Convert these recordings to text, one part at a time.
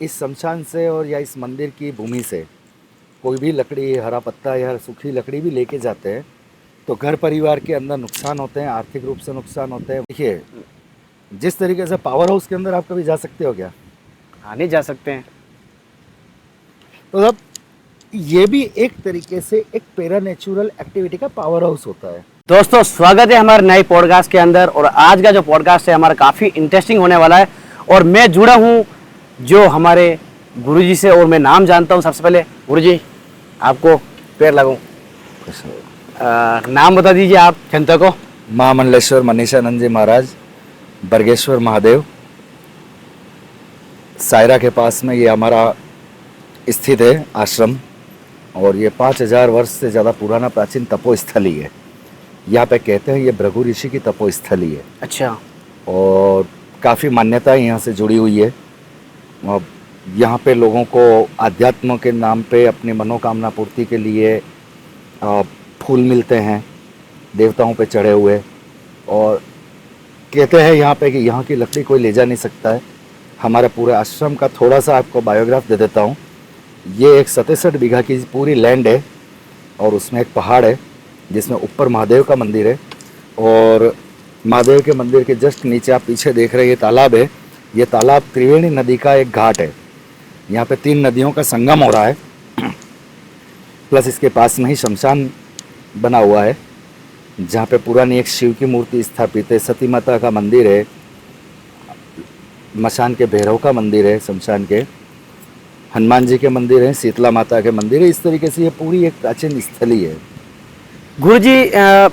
इस शमशान से और या इस मंदिर की भूमि से कोई भी लकड़ी, हरा पत्ता या सूखी लकड़ी भी लेके जाते हैं तो घर परिवार के अंदर नुकसान होते हैं, आर्थिक रूप से नुकसान होते हैं। देखिए, जिस तरीके से पावर हाउस के अंदर आप कभी जा सकते हो क्या? हाँ, नहीं जा सकते हैं। तो अब ये भी एक तरीके से एक पैरा नेचुरल एक्टिविटी का पावर हाउस होता है। दोस्तों, स्वागत है हमारे नए पॉडकास्ट के अंदर। और आज का जो पॉडकास्ट है हमारा काफ़ी इंटरेस्टिंग होने वाला है। और मैं जुड़ा हूँ जो हमारे गुरुजी से, और मैं नाम जानता हूँ। सबसे पहले गुरुजी, आपको पैर लगाऊं, नाम बता दीजिए आप जनता को। महामंडलेश्वर मनीषानंद जी महाराज, बरगेश्वर महादेव, सायरा के पास में ये हमारा स्थित है आश्रम। और ये 5000 वर्ष से ज़्यादा पुराना प्राचीन तपोस्थली है। यहाँ पे कहते हैं ये भृगु ऋषि की तपोस्थली है। अच्छा। और काफ़ी मान्यताएं यहाँ से जुड़ी हुई है। और यहाँ पे लोगों को आध्यात्म के नाम पे अपनी मनोकामना पूर्ति के लिए फूल मिलते हैं देवताओं पे चढ़े हुए। और कहते हैं यहाँ पे कि यहाँ की लकड़ी कोई ले जा नहीं सकता है। हमारे पूरे आश्रम का थोड़ा सा आपको बायोग्राफ दे देता हूँ। ये एक 67 बीघा की पूरी लैंड है और उसमें एक पहाड़ है जिसमें ऊपर महादेव का मंदिर है। और महादेव के मंदिर के जस्ट नीचे आप पीछे देख रहे हैं ये तालाब है। ये तालाब त्रिवेणी नदी का एक घाट है। यहाँ पे 3 नदियों का संगम हो रहा है। प्लस इसके पास में ही शमशान बना हुआ है जहाँ पे पुरानी एक शिव की मूर्ति स्थापित है, सती माता का मंदिर है, मशान के भैरव का मंदिर है, शमशान के हनुमान जी के मंदिर है, शीतला माता के मंदिर है। इस तरीके से ये पूरी एक प्राचीन स्थली है। गुरुजी,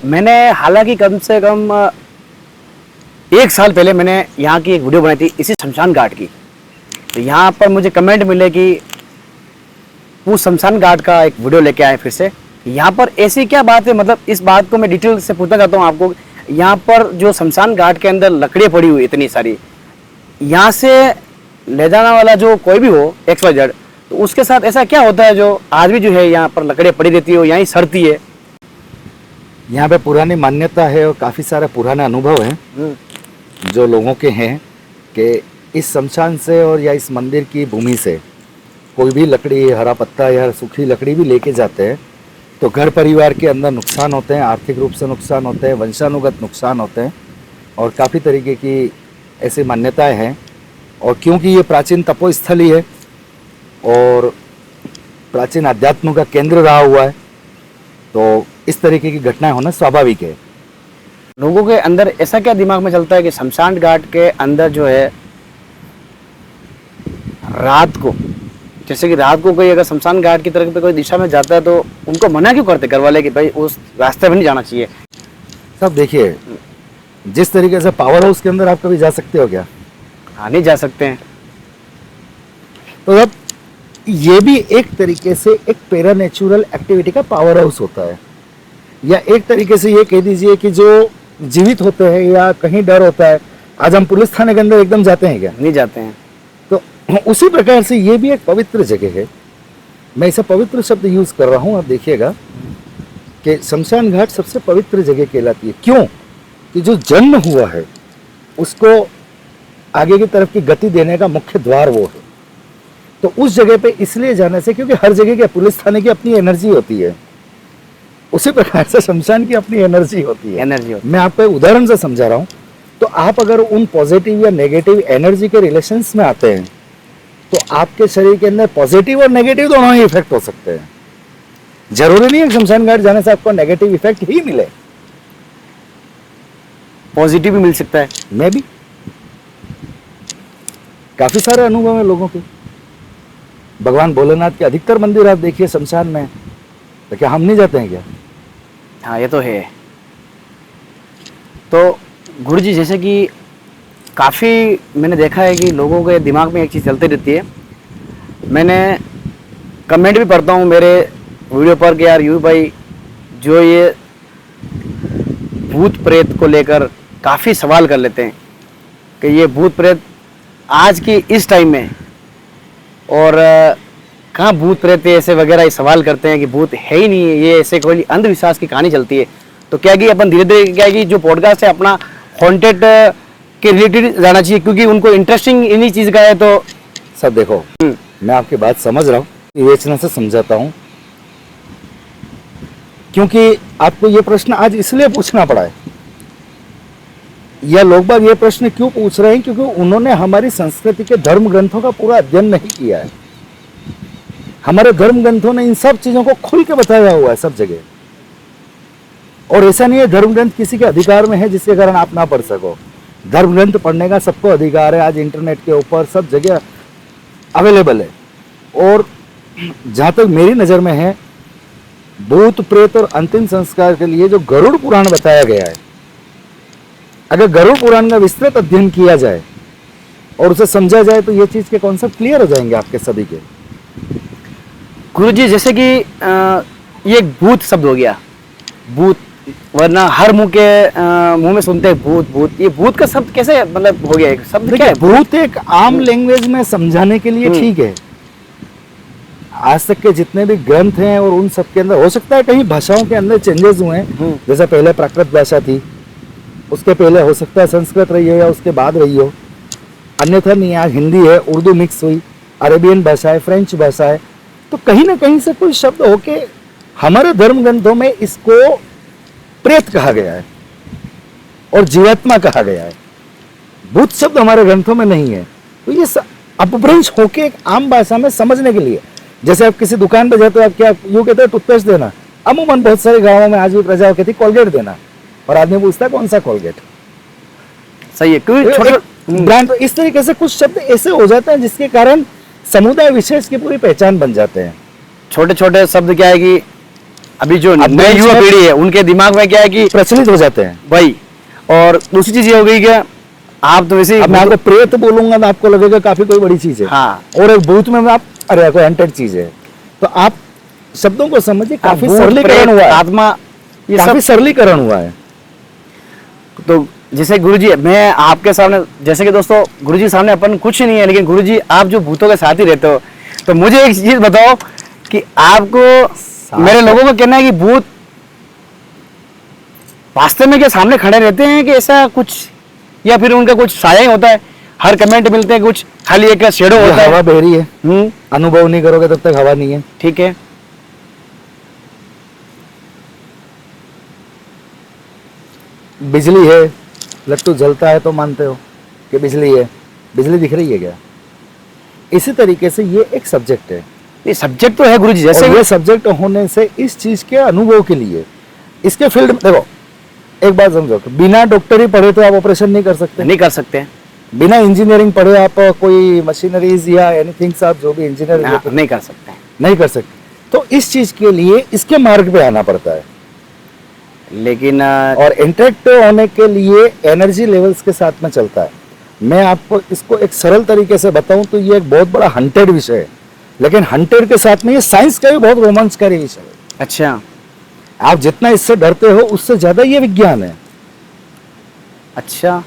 मैंने हालांकि कम से कम 1 साल पहले मैंने यहाँ की एक वीडियो बनाई थी इसी शमशान घाट की। तो यहाँ पर मुझे कमेंट मिले कि वो शमशान घाट का एक वीडियो लेके आए फिर से। यहाँ पर ऐसी क्या बात है, मतलब इस बात को मैं डिटेल से पूछना चाहता हूँ आपको। यहाँ पर जो शमशान घाट के अंदर लकड़ियाँ पड़ी हुई इतनी सारी, यहाँ से ले जाने वाला जो कोई भी हो XYZ, तो उसके साथ ऐसा क्या होता है जो आज भी जो है यहाँ पर लकड़ियाँ पड़ी रहती है और यहीं सड़ती है? यहाँ पे पुरानी मान्यता है और काफ़ी सारे पुराने अनुभव हैं जो लोगों के हैं कि इस शमशान से और या इस मंदिर की भूमि से कोई भी लकड़ी, हरा पत्ता या सूखी लकड़ी भी लेके जाते हैं तो घर परिवार के अंदर नुकसान होते हैं, आर्थिक रूप से नुकसान होते हैं, वंशानुगत नुकसान होते हैं। और काफ़ी तरीके की ऐसी मान्यताएं हैं। और क्योंकि ये प्राचीन तपोस्थली है और प्राचीन अध्यात्म का केंद्र रहा हुआ है तो इस तरीके की घटनाएं होना स्वाभाविक है। लोगों के अंदर ऐसा क्या दिमाग में चलता है कि शमशान घाट के अंदर जो है रात को, जैसे कि रात को कोई अगर शमशान घाट की तरफ पे कोई दिशा में जाता है तो उनको मना क्यों करते घर वाले कि भाई उस रास्ते पे नहीं जाना चाहिए? सब देखिए, जिस तरीके से पावर हाउस के अंदर आप कभी जा सकते हो क्या? हाँ, नहीं जा सकते हैं। तो अब ये भी एक तरीके से एक पैरा नेचुरल एक्टिविटी का पावर हाउस होता है। या एक तरीके से ये कह दीजिए कि जो जीवित होते हैं या कहीं डर होता है, आज हम पुलिस थाने के अंदर एकदम जाते हैं क्या? नहीं जाते हैं। तो उसी प्रकार से ये भी एक पवित्र जगह है। मैं इसे पवित्र शब्द यूज कर रहा हूँ, आप देखिएगा कि शमशान घाट सबसे पवित्र जगह कहलाती है। क्यों? कि जो जन्म हुआ है उसको आगे की तरफ की गति देने का मुख्य द्वार वो है। तो उस जगह पे इसलिए जाने से क्योंकि हर जगह के पुलिस थाने की अपनी एनर्जी होती है, उसी प्रकार से शमशान की अपनी एनर्जी होती है। मैं आपको एक उदाहरण से समझा रहा हूँ। तो आप अगर उन पॉजिटिव या नेगेटिव एनर्जी के रिलेशंस में आते हैं तो आपके शरीर के अंदर पॉजिटिव और नेगेटिव दोनों ही इफेक्ट हो सकते हैं। जरूरी नहीं है शमशान घाट जाने से आपको नेगेटिव इफेक्ट ही मिले, पॉजिटिव भी मिल सकता है। मैं भी काफी सारे अनुभव है लोगों के। भगवान भोलेनाथ के अधिकतर मंदिर आप देखिए शमशान में, तो क्या हम नहीं जाते हैं क्या? हाँ, ये तो है। तो गुरुजी, जैसे कि काफ़ी मैंने देखा है कि लोगों के दिमाग में एक चीज़ चलती रहती है। मैंने कमेंट भी पढ़ता हूँ मेरे वीडियो पर कि यार यूँ भाई, जो ये भूत प्रेत को लेकर काफ़ी सवाल कर लेते हैं कि ये भूत प्रेत आज की इस टाइम में, और कहाँ भूत प्रेत ऐसे वगैरह ये सवाल करते हैं कि भूत है ही नहीं है, ये ऐसे कोई अंधविश्वास की कहानी चलती है। तो क्या कि अपन धीरे धीरे क्या कि जो पॉडकास्ट है अपना हॉन्टेड के रिलेटेड जाना चाहिए, क्योंकि उनको इंटरेस्टिंग इन्हीं चीज़ का है। तो सब देखो, मैं आपकी बात समझ रहा हूँ, विवेचना से समझाता हूँ, क्योंकि आपको ये प्रश्न आज इसलिए पूछना पड़ा है, या लोग बाग ये प्रश्न क्यों पूछ रहे हैं, क्योंकि उन्होंने हमारी संस्कृति के धर्म ग्रंथों का पूरा अध्ययन नहीं किया है। हमारे धर्म ग्रंथों ने इन सब चीजों को खुल के बताया हुआ है सब जगह, और ऐसा नहीं है धर्म ग्रंथ किसी के अधिकार में है जिसके कारण आप ना पढ़ सको। धर्म ग्रंथ पढ़ने का सबको अधिकार है, आज इंटरनेट के ऊपर सब जगह अवेलेबल है। और जहाँ तक मेरी नज़र में है, भूत प्रेत और अंतिम संस्कार के लिए जो गरुड़ पुराण बताया गया है, अगर गरुड़ पुराण का विस्तृत अध्ययन किया जाए और उसे समझा जाए तो ये चीज़ के कॉन्सेप्ट क्लियर हो जाएंगे आपके सभी के। गुरुजी जैसे कि ये एक भूत शब्द हो गया, भूत, वरना हर मुंह में सुनते हैं भूत भूत, ये भूत का शब्द कैसे मतलब हो गया, एक शब्द क्या है? भूत एक आम लैंग्वेज में समझाने के लिए ठीक है। आज तक के जितने भी ग्रंथ हैं और उन सब के अंदर हो सकता है कहीं भाषाओं के अंदर चेंजेस हुए हैं, जैसे पहले प्राकृत भाषा थी, उसके पहले हो सकता है संस्कृत रही हो या उसके बाद रही हो, अन्यथा नहीं, आज हिंदी है, उर्दू मिक्स हुई, अरेबियन भाषा है, फ्रेंच भाषा है, तो कहीं ना कहीं से कोई शब्द होके हमारे धर्म ग्रंथों में इसको प्रेत कहा गया है और जीवात्मा कहा गया है। भूत शब्द हमारे ग्रंथों में नहीं है। तो ये अपभ्रंश होके एक आम भाषा में समझने के लिए, जैसे आप किसी दुकान पे जाते हो, आप क्या यूँ कहते हैं टूथपेस्ट देना, अमूमन बहुत सारे गाँवों में आज भी प्रजा कहती कोलगेट देना, और आदमी पूछता है कौन सा कोलगेट। सही है, क्योंकि छोटे ब्रांड, इस तरीके से कुछ शब्द ऐसे हो जाते हैं जिसके कारण समुदाय विशेष की पूरी पहचान बन जाते हैं। छोटे छोटे शब्द क्या है कि अभी जो नई युवा पीढ़ी है उनके दिमाग में क्या है कि प्रचलित हो जाते हैं भाई। और दूसरी चीज ये हो गई क्या, आप तो वैसे मैं आपको प्रेत बोलूंगा तो आपको लगेगा काफी कोई बड़ी चीज है, हाँ, और एक भूत में आप अरे कोई हंटेड चीज है। तो आप शब्दों को समझिए, काफी सरलीकरण हुआ है, आत्मा, ये काफी सरलीकरण हुआ है। तो जैसे गुरुजी मैं आपके सामने, जैसे कि दोस्तों गुरुजी सामने अपन कुछ नहीं है, लेकिन गुरुजी आप जो भूतों के साथ ही रहते हो, तो मुझे एक चीज बताओ कि आपको, मेरे लोगों का कहना है कि भूत वास्तव में क्या सामने खड़े रहते हैं कि ऐसा कुछ, या फिर उनका कुछ साया ही होता है, हर कमेंट मिलते हैं कुछ, खाली एक शेडो होता है, हवा बह रही है, अनुभव नहीं करोगे तब तक हवा नहीं है। ठीक है, बिजली है, लट्टू जलता है तो मानते हो कि बिजली है, बिजली दिख रही है क्या? इसी तरीके से ये एक सब्जेक्ट है, ये सब्जेक्ट तो है गुरुजी। जैसे ये सब्जेक्ट होने से इस चीज के अनुभव के लिए इसके फील्ड में देखो, एक बात समझो, बिना डॉक्टरी पढ़े तो आप ऑपरेशन नहीं कर सकते, नहीं कर सकते, बिना इंजीनियरिंग पढ़े आप कोई मशीनरीज या एनीथिंग आप जो भी इंजीनियर नहीं कर सकते, नहीं कर सकते। तो इस चीज के लिए इसके मार्ग पे आना पड़ता है, लेकिन और इंटरेक्ट होने के लिए एनर्जी लेवल्स के साथ में चलता है। मैं आपको इसको एक सरल तरीके से बताऊं तो ये एक बहुत बड़ा हंटेड विषय है, लेकिन हंटेड के साथ में ये साइंस का भी बहुत रोमांचकारी विषय है। अच्छा, आप जितना इससे डरते हो उससे ज्यादा ये विज्ञान है। अच्छा,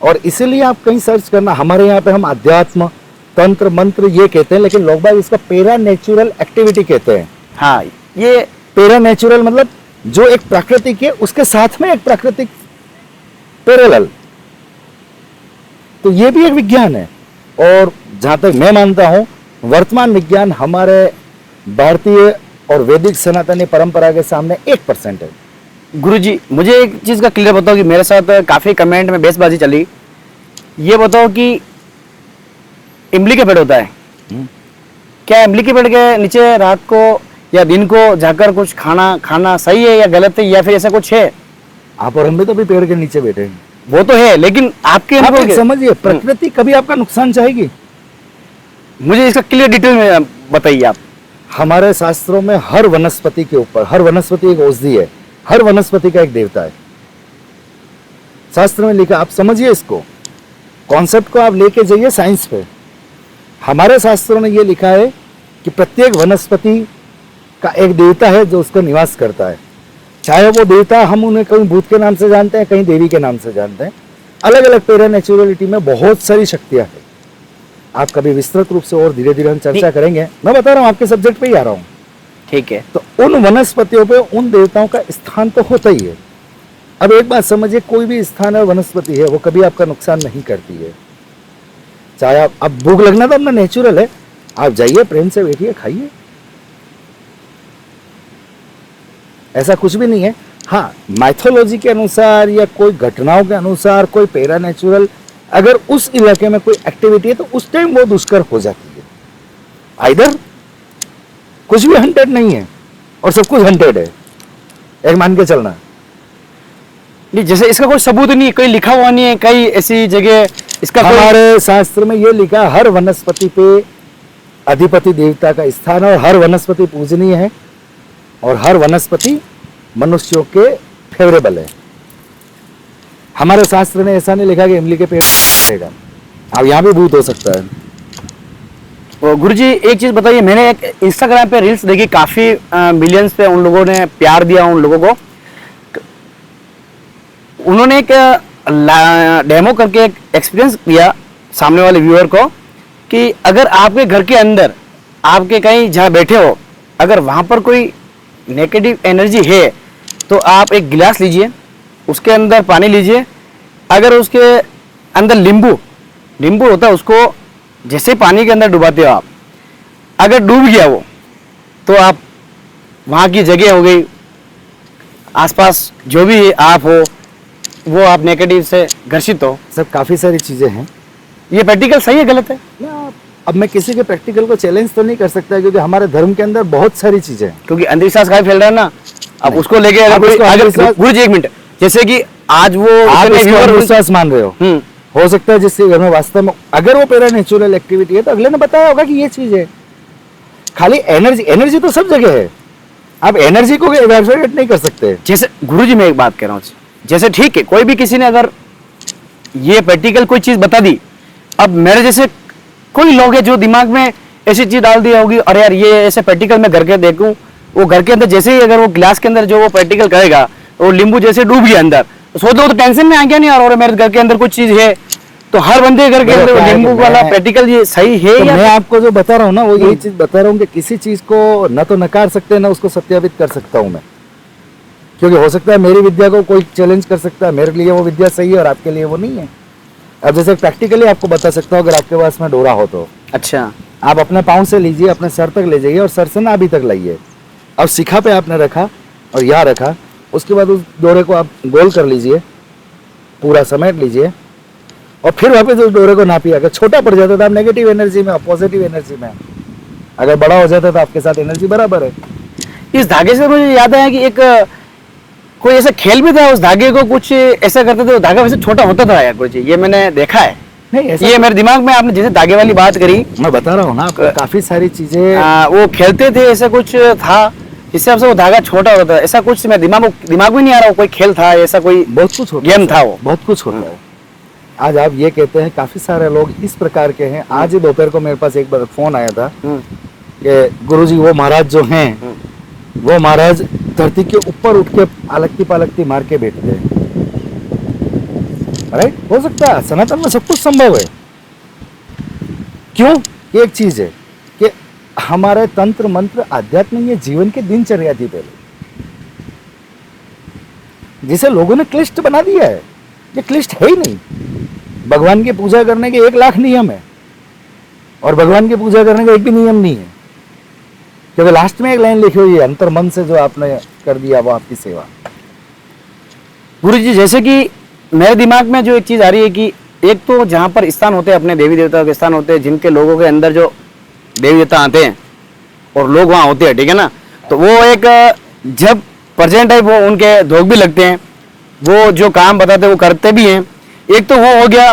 और इसीलिए आप कहीं सर्च करना, हमारे यहाँ पे हम अध्यात्म, तंत्र, मंत्र ये कहते हैं, लेकिन लोग बाग इसका पैरा नेचुरल एक्टिविटी कहते हैं। हाँ, ये पैरा नेचुरल मतलब जो एक प्राकृतिक है उसके साथ में एक प्राकृतिक पैरेलल, तो ये भी एक विज्ञान है। और जहां तक मैं मानता हूं, वर्तमान विज्ञान हमारे भारतीय और वैदिक सनातनी परंपरा के सामने 1% है। गुरुजी मुझे एक चीज का क्लियर बताओ कि मेरे साथ काफी कमेंट में बहसबाजी चली, ये बताओ कि इमली का पेड़ होता है, क्या इमली के पेड़ के नीचे रात को या दिन को जाकर कुछ खाना सही है या गलत है, या फिर ऐसा कुछ है? आप और हम भी तो अभी पेड़ के नीचे बैठे हैं, वो तो है, लेकिन आपके आप एक समझिए, प्रकृति कभी आपका नुकसान चाहेगी? मुझे इसका क्लियर डिटेल में बताइए आप। हमारे शास्त्रों में हर वनस्पति के ऊपर, हर वनस्पति एक औषधि है, हर वनस्पति का एक देवता है, शास्त्र में लिखा। आप समझिए इसको, कॉन्सेप्ट को आप लेके जाइए साइंस पे। हमारे शास्त्रों में ये लिखा है कि प्रत्येक वनस्पति का एक देवता है जो उसका निवास करता है, चाहे वो देवता हम उन्हें कहीं भूत के नाम से जानते हैं, कहीं देवी के नाम से जानते हैं। अलग अलग पैरा नेचुरलिटी में बहुत सारी शक्तियां हैं। आप कभी विस्तृत रूप से और धीरे धीरे हम चर्चा करेंगे, मैं बता रहा हूँ आपके सब्जेक्ट पे ही आ रहा हूँ। ठीक है, तो उन वनस्पतियों पे उन देवताओं का स्थान तो होता ही है। अब एक बात समझिए, कोई भी स्थान और वनस्पति है वो कभी आपका नुकसान नहीं करती है। चाहे आप, अब भूख लगना तो अपना नेचुरल है, आप जाइए प्रेम से बैठिए खाइए, ऐसा कुछ भी नहीं है। हाँ, माइथोलॉजी के अनुसार या कोई घटनाओं के अनुसार कोई पैरा नेचुरल अगर उस इलाके में कोई एक्टिविटी है तो उस टाइम वो दुष्कर हो जाती है। आइदर कुछ भी हंटेड नहीं है और सब कुछ हंटेड है, एक मान के चलना। नहीं, जैसे इसका कोई सबूत नहीं, कोई लिखा हुआ नहीं है कहीं ऐसी जगह इसका कोई? हमारे शास्त्र में ये लिखा है, हर वनस्पति पे अधिपति देवता का स्थान है और हर वनस्पति पूजनीय है और हर वनस्पति मनुष्यों के फेवरेबल है। हमारे शास्त्र ने ऐसा नहीं लिखा कि इमली के पेड़ रहेगा, अब यहाँ भी भूत हो सकता है। और गुरुजी एक चीज बताइए, मैंने एक इंस्टाग्राम पे रील्स देखी, काफी मिलियंस पे उन लोगों ने प्यार दिया उन लोगों को। उन्होंने एक डेमो करके एक एक्सपीरियंस दिया सामने वाले व्यूअर को कि अगर आपके घर के अंदर आपके कहीं जहाँ बैठे हो, अगर वहाँ पर कोई नेगेटिव एनर्जी है तो आप एक गिलास लीजिए, उसके अंदर पानी लीजिए, अगर उसके अंदर नींबू होता है, उसको जैसे पानी के अंदर डुबाते हो आप, अगर डूब गया वो तो आप वहाँ की जगह हो गई, आसपास जो भी आप हो वो आप नेगेटिव से घर्षित हो। सब काफी सारी चीजें हैं। ये प्रैक्टिकल सही है गलत है? या अब मैं किसी के प्रैक्टिकल को चैलेंज तो नहीं कर सकता क्योंकि हमारे धर्म के अंदर बहुत सारी चीजें हैं। क्योंकि अंधविश्वास काफी फैल रहा है ना, अब नहीं। उसको लेके आप उसको अंधविश्वास- गुरु जी एक मिनट, जैसे कि आज वो आप इतने इसको viewer- अंधविश्वास मान रहे हो, हो सकता है जिससे घर में वास्तव में अगर वो पैरा नेचुरल एक्टिविटी है तो अगले ने बताया होगा कि ये चीज है। खाली एनर्जी तो सब जगह है, आप एनर्जी को इवैल्यूएट नहीं कर सकते। जैसे गुरु जी मैं एक बात कह रहा हूँ, जैसे ठीक है कोई भी किसी ने अगर ये प्रैक्टिकल कोई चीज बता दी, अब मेरे जैसे कोई लोग है जो दिमाग में ऐसी चीज डाल दी होगी, अरे यार ये ऐसे प्रैक्टिकल में घर के देखूं, वो घर के अंदर जैसे ही अगर वो गिलास के अंदर जो वो प्रैक्टिकल करेगा, वो नींबू जैसे डूब गया अंदर, तो सोच लो तो टेंशन में आ गया नहीं यार, और मेरे घर के अंदर कुछ चीज है, तो हर बंदे घर के देखो अंदर क्या है नींबू कि वाला मैं- प्रैक्टिकल ये सही है तो या? मैं आपको जो बता रहा हूँ ना वो यही चीज बता रहा हूँ कि किसी चीज को न तो नकार सकते ना उसको सत्यापित कर सकता हूँ मैं, क्योंकि हो सकता है मेरी विद्या को कोई चैलेंज कर सकता है, मेरे लिए वो विद्या सही है और आपके लिए वो नहीं है। अब जैसे प्रैक्टिकली आपको बता सकता हूँ, अगर आपके पास में डोरा हो तो अच्छा, आप अपने पाँव से लीजिए, अपने सर तक ले जाइए और सर से नाभि तक लाइए। अब शिखा पे आपने रखा और यहाँ रखा, उसके बाद उस डोरे को आप गोल कर लीजिए, पूरा समेट लीजिए और फिर वापस उस डोरे को नापिए। अगर छोटा पड़ जाता तो आप नेगेटिव एनर्जी में, पॉजिटिव एनर्जी में, अगर बड़ा हो जाता तो आपके साथ एनर्जी बराबर है। इस धागे से मुझे याद आया कि एक कोई ऐसा खेल भी था, उस धागे को कुछ ऐसा करते थे, वो धागा वैसे छोटा होता था यार कुछ, ये मैंने देखा है। नहीं ऐसा ये मेरे दिमाग में आपने जैसे धागे वाली बात करी, मैं बता रहा हूँ ना आपको, काफी सारी चीजें वो खेलते थे, ऐसा कुछ था जिससे आपसे वो धागा छोटा होता था, ऐसा कुछ मैं दिमाग में नहीं आ रहा, कोई खेल था ऐसा, कोई बहुत कुछ होता गेम है, था वो। बहुत कुछ होता है। आज आप ये कहते हैं, काफी सारे लोग इस प्रकार के हैं। आज ही दोपहर को मेरे पास एक बार फोन आया था कि गुरुजी वो महाराज जो हैं वो महाराज धरती के ऊपर उठ के आलकती पालकती मार के बैठते हैं। राइट, हो सकता है सनातन में सब कुछ संभव है। क्यों? एक चीज है कि हमारे तंत्र मंत्र आध्यात्म ये जीवन की दिनचर्या थी पहले, जिसे लोगों ने क्लिष्ट बना दिया है। ये क्लिष्ट है ही नहीं। भगवान की पूजा करने के 1 लाख नियम है और भगवान की पूजा करने का एक भी नियम नहीं है, क्योंकि लास्ट में एक लाइन लिखी हुई है, अंतर मन से जो आपने कर दिया वो आपकी सेवा। गुरु जी जैसे कि मेरे दिमाग में जो एक चीज आ रही है कि एक तो जहाँ पर स्थान होते हैं, अपने देवी देवताओं के स्थान होते हैं, जिनके लोगों के अंदर जो देवी देवता आते हैं और लोग वहाँ होते हैं, ठीक है ना, तो वो एक जब प्रेजेंट है वो उनके धोख भी लगते हैं, वो जो काम बताते हैं वो करते भी हैं। एक तो वो हो गया,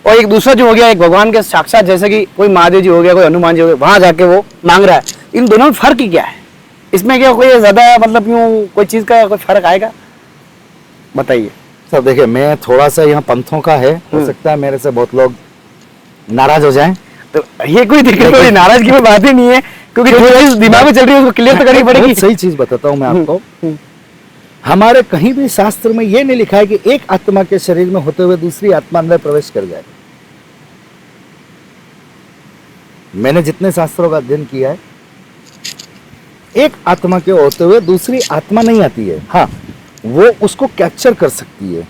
और एक दूसरा जो हो गया, एक भगवान के साक्षात, जैसे कि कोई महादेव जी हो गया, कोई हनुमान जी हो गया, वहां जाके वो मांग रहा है। इन दोनों में फर्क ही क्या है? इसमें क्या कोई ज्यादा मतलब यूं कोई चीज का कोई फर्क आएगा? बताइए सर। देखिए, मैं थोड़ा सा यहाँ पंथों का है, हो सकता है मेरे से बहुत लोग नाराज हो जाएं। तो ये कोई दिक्कत, कोई नाराजगी की बात ही नहीं है, क्योंकि जो चीज दिमाग में चल रही है उसको क्लियर तो करनी पड़ेगी। बहुत सही चीज बताता हूँ मैं आपको। हमारे कहीं भी शास्त्र में ये नहीं लिखा है कि एक आत्मा के शरीर में होते हुए दूसरी आत्मा अंदर प्रवेश कर जाए। मैंने जितने शास्त्रों का अध्ययन किया है, एक आत्मा के होते हुए दूसरी आत्मा नहीं आती है। हाँ, वो उसको कैप्चर कर सकती है।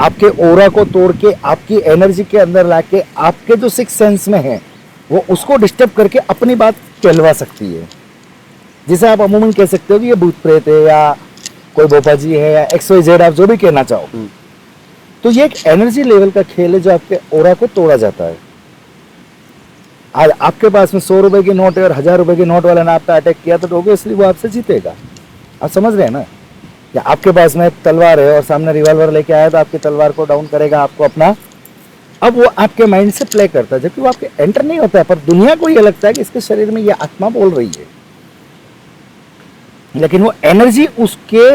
आपके ओरा को तोड़ के आपकी एनर्जी के अंदर लाके आपके जो सिक्स सेंस में है वो उसको डिस्टर्ब करके अपनी बात कहलवा सकती है, जिसे आप अमूमन कह सकते हो कि ये भूत प्रेत है या कोई बोपा जी है या XYZ, आप जो भी कहना चाहो। तो ये एक एनर्जी लेवल का खेल है जो आपके ओरा को तोड़ा जाता है। आज आपके पास में 100 रुपए की नोट है और 1000 रुपए की नोट वाला ने आप पे अटैक किया तो ऑब्वियसली वो आपसे जीतेगा। आप समझ रहे हैं ना? या आपके पास में तलवार है और सामने रिवॉल्वर लेके आया तो आपकी तलवार को डाउन करेगा, आपको अपना, अब वो आपके माइंड से प्ले करता है, जबकि वो आपके एंटर नहीं होता है, पर दुनिया को ये लगता है कि इसके शरीर में ये आत्मा बोल रही है, लेकिन वो एनर्जी उसके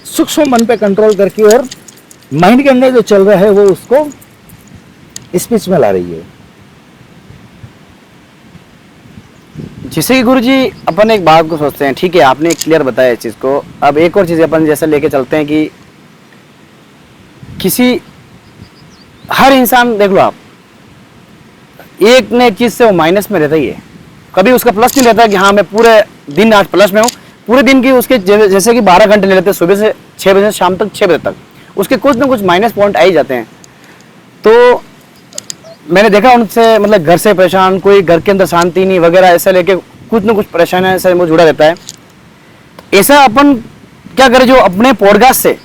सूक्ष्म मन पे कंट्रोल करके और माइंड के अंदर जो चल रहा है वो उसको स्पीच में ला रही है। जैसे कि गुरुजी अपन एक बात को सोचते हैं, ठीक है आपने क्लियर बताया इस चीज को। अब एक और चीज अपन जैसे लेके चलते हैं कि किसी, हर इंसान देख लो आप, एक न एक चीज से वो माइनस में रहता ही है, कभी उसका प्लस नहीं रहता कि हाँ मैं पूरे दिन आज प्लस में हूँ। पूरे दिन की उसके जैसे कि 12 घंटे ले लेते हैं, सुबह से 6 बजे से शाम तक 6 बजे तक, उसके कुछ ना कुछ माइनस पॉइंट आ ही जाते हैं। तो मैंने देखा उनसे, मतलब घर से परेशान, कोई घर के अंदर शांति नहीं वगैरह, ऐसा लेके कुछ ना कुछ परेशानी ऐसा वो जुड़ा रहता है। ऐसा अपन क्या करें जो अपने पॉडकास्ट से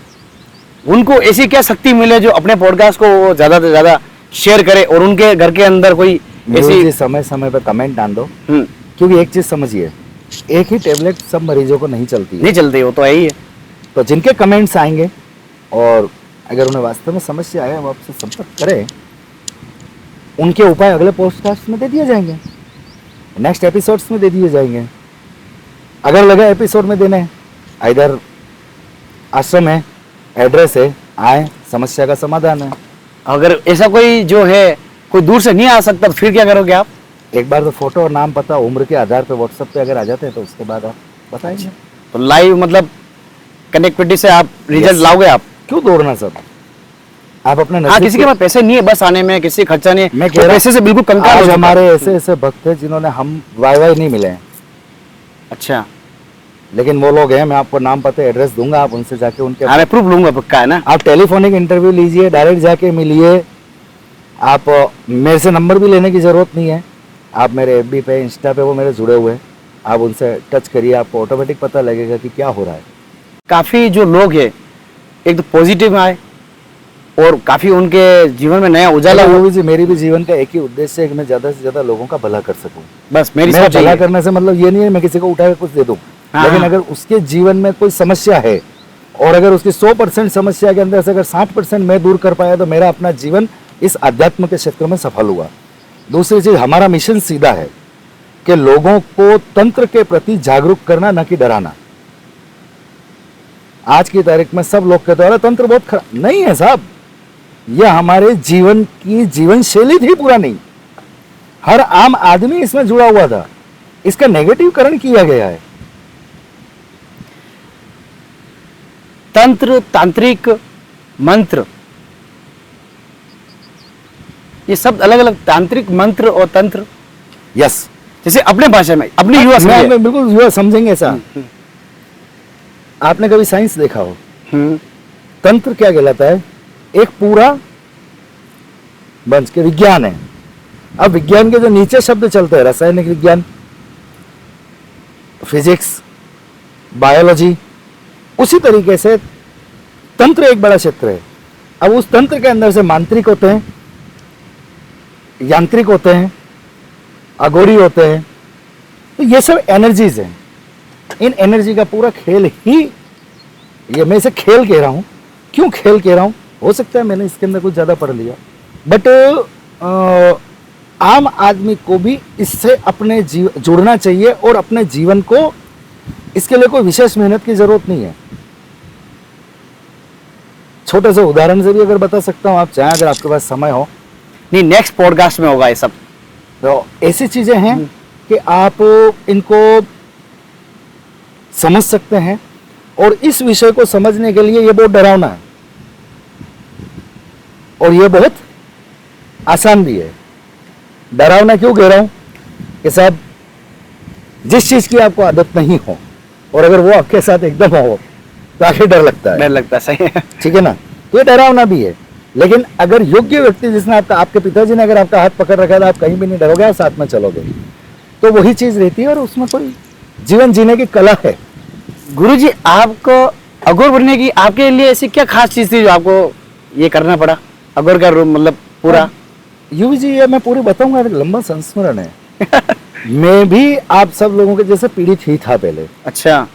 उनको ऐसी क्या शक्ति मिले जो अपने पॉडकास्ट को वो ज्यादा से ज्यादा शेयर करे और उनके घर के अंदर कोई ऐसी समय समय पर कमेंट डाल दो, क्योंकि एक चीज समझिए, एक ही टेबलेट सब मरीजों को नहीं चलती है। नहीं चलती, वो तो है ही है। तो जिनके कमेंट्स आएंगे और अगर उन्हें वास्तव में समस्या आए वो आपसे संपर्क करें, उनके उपाय अगले पॉडकास्ट में दे दिए जाएंगे, नेक्स्ट एपिसोड्स में दे दिए जाएंगे। अगर लगा एपिसोड में देने, इधर आश्रम है, एड्रेस है, आए, समस्या का समाधान है। अगर ऐसा कोई जो है कोई दूर से नहीं आ सकता तो फिर क्या करोगे आप? एक बार तो फोटो और नाम पता उम्र के आधार पर व्हाट्सएप पे अगर आ जाते हैं तो उसके बाद आप बताएंगे। तो लाइव मतलब कनेक्टिविटी से आप रिजल्ट लाओगे आप? क्यों दौड़ना सब, आप अपने हाँ, किसी के पास पैसे नहीं है बस आने में, किसी खर्चा नहीं है, मैं कह रहा पैसे से बिल्कुल कंगाल हो आज चुका है। हमारे ऐसे ऐसे भक्त हैं जिन्होंने हम वाई नहीं मिले हैं, अच्छा, लेकिन वो लोग हैं, मैं आपको नाम पता एड्रेस दूंगा, आप उनसे जाके उनके, हाँ मैं प्रूफ लूंगा पक्का, है ना? आप टेलीफोनिक इंटरव्यू लीजिए, डायरेक्ट जाके मिलिए। आप मेरे से नंबर भी लेने की ज़रूरत नहीं है, आप मेरे FB पे, इंस्टा पे वो मेरे जुड़े हुए हैं, आप उनसे टच करिए, आपको ऑटोमेटिक पता लगेगा कि क्या हो रहा है। काफ़ी जो लोग हैं एक तो पॉजिटिव आए और काफ़ी उनके जीवन में नया उजाला वो हो। भी जी, मेरी भी जीवन का एक ही उद्देश्य है कि मैं ज़्यादा से ज़्यादा लोगों का भला कर सकूं। बस मेरी मेरा सोच यही भला है। करने से मतलब ये नहीं है मैं किसी को उठा के कुछ दे दूं, हाँ, लेकिन हाँ। अगर उसके जीवन में कोई समस्या है और अगर उसकी 100% समस्या के अंदर से अगर 60% मैं दूर कर पाया तो मेरा अपना जीवन इस अध्यात्म के क्षेत्र में सफल हुआ। दूसरी चीज, हमारा मिशन सीधा है कि लोगों को तंत्र के प्रति जागरूक करना, न कि डराना। आज की तारीख में सब लोग कहते हैं अरे तंत्र बहुत खराब, नहीं है साहब, यह हमारे जीवन की जीवन शैली थी पुरानी, हर आम आदमी इसमें जुड़ा हुआ था, इसका नेगेटिवकरण किया गया है। तंत्र, तांत्रिक, मंत्र, ये सब अलग अलग, तांत्रिक, मंत्र और तंत्र, यस, जैसे अपने भाषा में अपनी युवा मैं बिल्कुल युवा समझेंगे ऐसा। आपने कभी साइंस देखा हो, तंत्र क्या कहलाता है? एक पूरा बंच के विज्ञान है। अब विज्ञान के जो नीचे शब्द चलते हैं, रासायनिक विज्ञान, फिजिक्स, बायोलॉजी, उसी तरीके से तंत्र एक बड़ा क्षेत्र है। अब उस तंत्र के अंदर से मांत्रिक होते हैं, यांत्रिक होते हैं, अघोरी होते हैं, तो ये सब एनर्जीज हैं। इन एनर्जी का पूरा खेल ही, ये मैं इसे खेल कह रहा हूं। क्यों खेल कह रहा हूं? हो सकता है मैंने इसके अंदर कुछ ज्यादा पढ़ लिया, बट आम आदमी को भी इससे अपने जुड़ना चाहिए और अपने जीवन को, इसके लिए कोई विशेष मेहनत की जरूरत नहीं है। छोटे से उदाहरण से भी अगर बता सकता हूं, आप चाहें, अगर आपके पास समय हो। नहीं, नेक्स्ट पॉडकास्ट में होगा ये सब। तो ऐसी चीजें हैं कि आप इनको समझ सकते हैं, और इस विषय को समझने के लिए ये बहुत डरावना है और ये बहुत आसान भी है। डरावना क्यों कह रहा हूं कि साहब, जिस चीज की आपको आदत नहीं हो और अगर वो आपके साथ एकदम हो तो आखिर डर लगता है। डर लगता है, सही है। ठीक है ना? ये डरावना भी है। लेकिन अगर योग्य व्यक्ति, जिसने आपके पिताजी ने अगर आपका हाथ पकड़ रखा था, आप कहीं भी नहीं डरोगे, आप साथ में चलोगे, तो वही चीज रहती है और उसमें कोई जीवन जीने की कला है। गुरुजी, आपको अघोर बनने की आपके लिए ऐसी क्या खास चीज थी जो आपको ये करना पड़ा, अघोर का रूप मतलब पूरा? यूवी जी, ये मैं पूरी बताऊंगा, एक लंबा संस्मरण है। मैं भी आप सब लोगों के जैसे पीड़ित ही था पहले, अच्छा।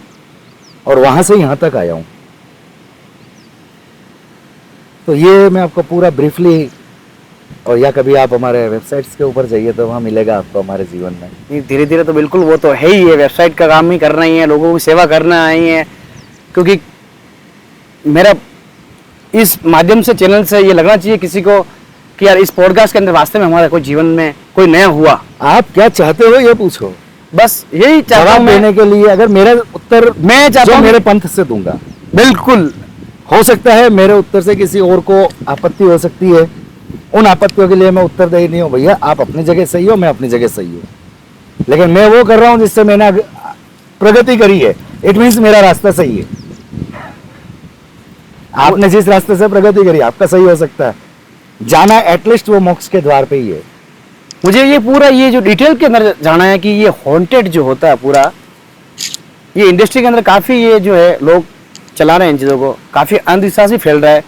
और वहां से यहाँ तक आया हूँ। तो ये मैं आपको पूरा ब्रीफली, और या कभी आप हमारे वेबसाइट्स के ऊपर जाइए तो वहाँ मिलेगा आपको हमारे जीवन में। धीरे धीरे तो बिल्कुल वो तो है ही है, वेबसाइट का काम ही करना ही है, लोगों की सेवा करना ही है। क्योंकि मेरा इस माध्यम से, चैनल से ये लगना चाहिए किसी को कि यार इस पॉडकास्ट के अंदर वास्तव में हमारा कोई जीवन में कोई नया हुआ। आप क्या चाहते हो ये पूछो, बस यही चाहता जवाब हूं मैं। देने के लिए। अगर मेरा उत्तर मैं चाहता जो हूं मेरे पंथ से दूंगा, बिल्कुल हो सकता है मेरे उत्तर से किसी और को आपत्ति हो सकती है, उन आपत्तियों के लिए मैं उत्तरदायी नहीं हूँ। भैया आप अपनी जगह सही हो, मैं अपनी जगह सही हूँ, लेकिन मैं वो कर रहा हूँ जिससे मैंने प्रगति करी है। इट मीन्स मेरा रास्ता सही है। आपने जिस रास्ते से प्रगति करी, आपका सही हो सकता है। जाना एटलीस्ट वो मोक्ष के द्वार पे ही है। मुझे ये पूरा ये जो डिटेल के अंदर जाना है कि ये हॉन्टेड जो होता है पूरा, ये इंडस्ट्री के अंदर काफी ये जो है लोग चला रहे हैं इन चीजों को, काफी अंधविश्वास भी फैल रहा है।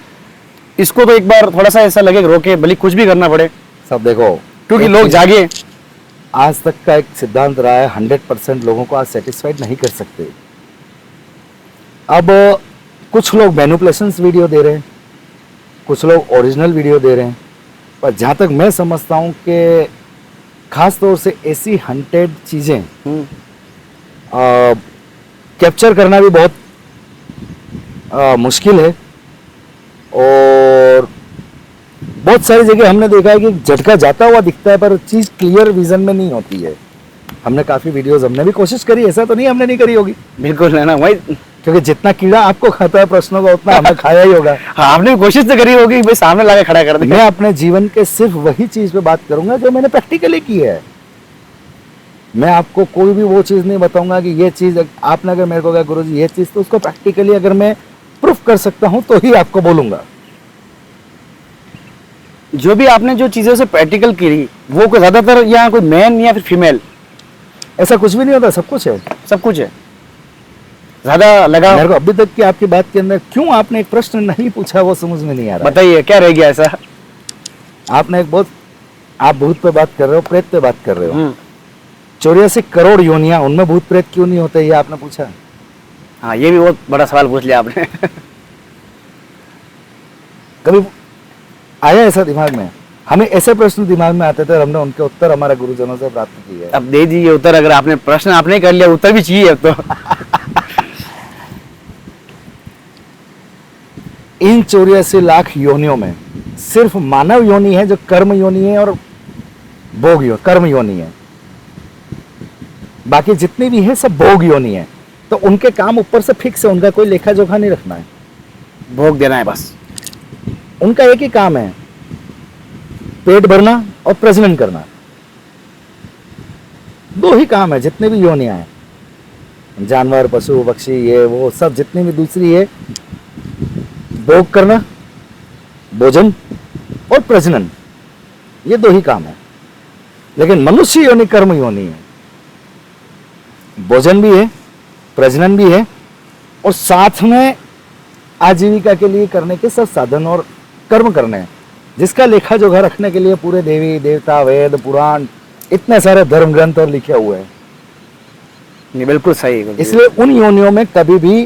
इसको तो एक बार थोड़ा सा ऐसा लगे रोके, भले कुछ भी करना पड़े, सब देखो, क्योंकि लोग जागे। आज तक का एक सिद्धांत रहा है, 100% लोगों को आज सेटिस्फाइड नहीं कर सकते। अब कुछ लोग मैनिपुलेशंस वीडियो दे रहे हैं, कुछ लोग ओरिजिनल वीडियो दे रहे हैं, पर जहाँ तक मैं समझता हूँ कि खास तौर से ऐसी हंटेड चीज़ें कैप्चर करना भी बहुत मुश्किल है। और बहुत सारी जगह हमने देखा है कि झटका जाता हुआ दिखता है, पर चीज़ क्लियर विजन में नहीं होती है। हमने काफ़ी वीडियोस, हमने भी कोशिश करी, ऐसा तो नहीं हमने नहीं करी होगी, बिल्कुल है ना भाई, क्योंकि जितना कीड़ा आपको खाता है प्रश्नों का, उतना हमें खाया ही होगा। हाँ, आपने कोशिश तो करी होगी भाई, सामने लाके खड़ा कर दे। मैं अपने जीवन के सिर्फ वही चीज़ पे बात करूंगा जो मैंने प्रैक्टिकली की है। मैं आपको कोई भी वो चीज़ नहीं बताऊंगा कि ये चीज़ आपने अगर मेरे को कहा गुरुजी ये चीज़, तो उसको प्रैक्टिकली अगर मैं प्रूफ कर सकता हूं तो ही आपको बोलूंगा। जो भी आपने जो चीजें से प्रैक्टिकल की, वो कोई ज्यादातर यहाँ कोई मैन या फिर फीमेल, ऐसा कुछ भी नहीं होता, सब कुछ है, सब कुछ है। ज्यादा लगा मेरे को अभी तक की आपकी बात के अंदर क्यों आपने एक प्रश्न नहीं पूछा वो समझ में नहीं आ रहा। बताइए क्या रह गया ऐसा? आपने एक बहुत, आप भूत पे बात कर रहे हो, प्रेत पे बात कर रहे हो। 84 करोड़ योनियां, उनमें भूत प्रेत क्यों नहीं होते, ये आपने पूछा? हाँ, ये भी बहुत बड़ा सवाल पूछ लिया आपने। कभी आया ऐसा दिमाग में? हमें ऐसे प्रश्न दिमाग में आते थे और हमने उनके उत्तर हमारे गुरुजनों से प्राप्त किए। अब दे दीजिए उत्तर, अगर आपने प्रश्न आपने कर लिया, उत्तर भी चाहिए अब तो। इन 84 लाख योनियों में सिर्फ मानव योनि है जो कर्म योनि है और भोग योनि, कर्म योनि है। बाकी जितनी भी है सब भोग योनि है। तो उनके काम ऊपर से फिक्स है, उनका कोई लेखा जोखा नहीं रखना है, भोग देना है बस। उनका एक ही काम है, पेट भरना और प्रजनन करना। दो ही काम है जितने भी योनियां हैं, जानवर पशु पक्षी ये वो सब जितनी भी दूसरी है, भोग करना, भोजन और प्रजनन, ये दो ही काम है। लेकिन मनुष्य योनि कर्म योनि है, भोजन भी है, प्रजनन भी है, और साथ में आजीविका के लिए करने के सब साधन और कर्म करने हैं, जिसका लेखा जोखा रखने के लिए पूरे देवी देवता वेद पुराण इतने सारे धर्म ग्रंथ और लिखे हुए हैं। नहीं, बिल्कुल सही। इसलिए उन योनियों में कभी भी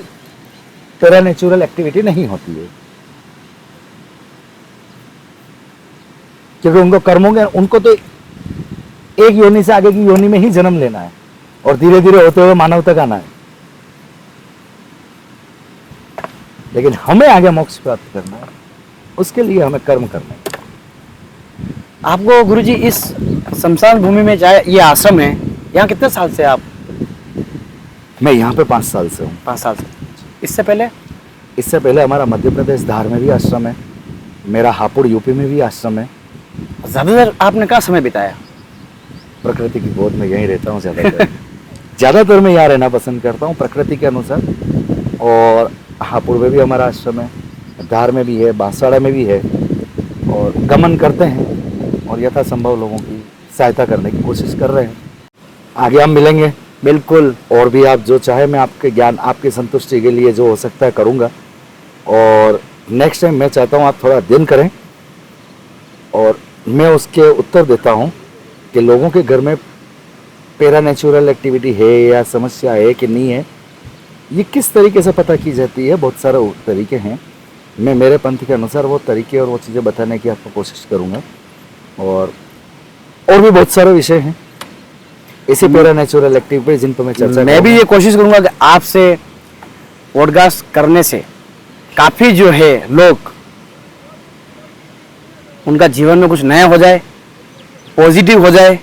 पैरानेचुरल एक्टिविटी नहीं होती है, क्योंकि उनको कर्मों के, उनको तो एक योनि से आगे की योनि में ही जन्म लेना है और धीरे धीरे होते हुए मानव तक आना है। लेकिन हमें आगे मोक्ष प्राप्त करना है, उसके लिए हमें कर्म करना है। आपको गुरुजी इस शमशान भूमि में जाए, ये आश्रम है, यहाँ कितने साल से आप? मैं यहाँ पे 5 साल से हूँ। 5 साल से। इससे पहले? इससे पहले हमारा मध्य प्रदेश धार में भी आश्रम है, मेरा हापुड़ यूपी में भी आश्रम है। ज्यादातर आपने कहाँ समय बिताया? प्रकृति की गोद में यहीं रहता हूँ ज़्यादातर। ज़्यादातर मैं यहाँ रहना पसंद करता हूँ प्रकृति के अनुसार। और हापुड़ में भी हमारा आश्रम है, धार में भी है, बांसवाड़ा में भी है, और गमन करते हैं और यथासंभव लोगों की सहायता करने की कोशिश कर रहे हैं। आगे हम मिलेंगे, बिल्कुल। और भी आप जो चाहे मैं आपके ज्ञान, आपकी संतुष्टि के लिए जो हो सकता है करूँगा। और नेक्स्ट टाइम मैं चाहता हूँ आप थोड़ा दिन करें और मैं उसके उत्तर देता हूँ कि लोगों के घर में पैरा नेचुरल एक्टिविटी है या समस्या है कि नहीं है, ये किस तरीके से पता की जाती है। बहुत सारे तरीके हैं, मैं मेरे पंथ के अनुसार वो तरीके और वो चीज़ें बताने की आपको कोशिश करूँगा। और भी बहुत सारे विषय हैं इसी पैरा नेचुरल एक्टिविटी जिन पर मैं चर्चा मैं भी ये कोशिश करूंगा कि आपसे पॉडकास्ट करने से काफ़ी जो है लोग, उनका जीवन में कुछ नया हो जाए, पॉजिटिव हो जाए,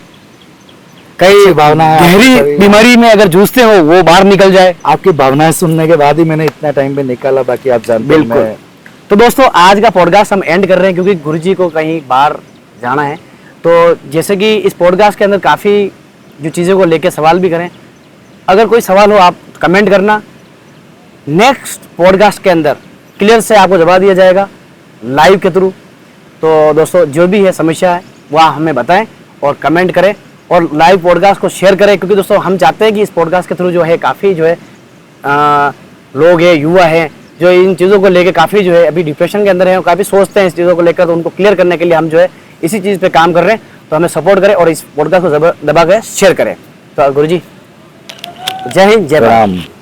कई भावना है, गहरी बीमारी में अगर जूझते हो वो बाहर निकल जाए। आपकी भावनाएं सुनने के बाद ही मैंने इतना टाइम भी निकाला, बाकी आप जानते हैं बिल्कुल। तो दोस्तों आज का पॉडकास्ट हम एंड कर रहे हैं क्योंकि गुरुजी को कहीं बाहर जाना है। तो जैसे कि इस पॉडकास्ट के अंदर काफ़ी जो चीज़ों को लेकर सवाल भी करें, अगर कोई सवाल हो आप कमेंट करना, नेक्स्ट पॉडकास्ट के अंदर क्लियर से आपको जवाब दिया जाएगा लाइव के थ्रू। तो दोस्तों जो भी है समस्या है वह हमें बताएं और कमेंट करें और लाइव पॉडकास्ट को शेयर करें, क्योंकि दोस्तों हम चाहते हैं कि इस पॉडकास्ट के थ्रू जो है काफ़ी जो है लोग हैं, युवा हैं, जो इन चीज़ों को लेकर काफ़ी जो है अभी डिप्रेशन के अंदर हैं और काफ़ी सोचते हैं इस चीज़ों को लेकर, तो उनको क्लियर करने के लिए हम जो है इसी चीज़ पे काम कर रहे हैं। तो हमें सपोर्ट करें और इस पॉडकास्ट को दबा कर शेयर करें। तो गुरुजी जय हिंद, जय भारत।